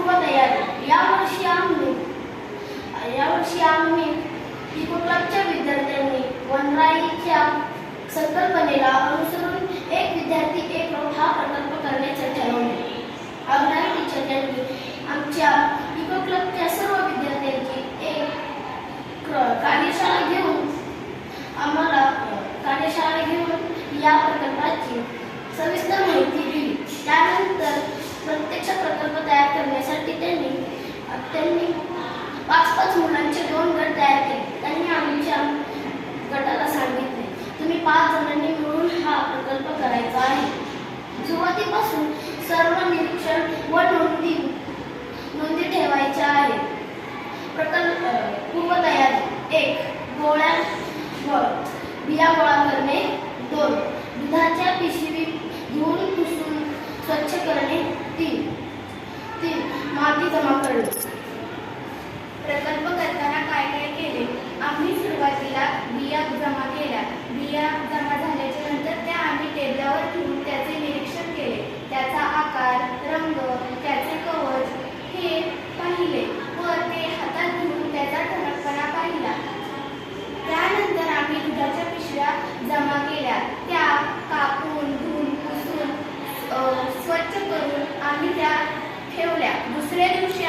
पूर्वतयारी यावर्षी आम्ही इको क्लबच्या विद्यार्थ्यांनी वनराईच्या संकल्पनेला अनुसरून एक विद्यार्थी एक रोप हा प्रकल्प करण्याचे ठरवले. अग्नाई टीचर यांनी आमच्या इको क्लबच्या सर्व विद्यार्थ्यांची एक कार्यशाळा घेऊन या प्रकल्पाची सविस्तर माहिती दिली. त्यानंतर प्रत्यक्ष प्रकल्प तयार करण्यासाठी त्यांनी 5-5 मुलांचे 2 गट तयार केले. त्यांनी आमच्या गटाला सांगितले, तुम्ही 5 जणांनी मिळून हा प्रकल्प करायचा आहे. सुरुवातीपासून सर्व निरीक्षण व नोंदी ठेवायच्या आहेत. पूर्वतयारी 1. बिया गोळा करणे. 2. दुधाच्या पिशवी धुवून पुसून स्वच्छ करणे. 3. माती जमा करणे. प्रकल्प करताना काय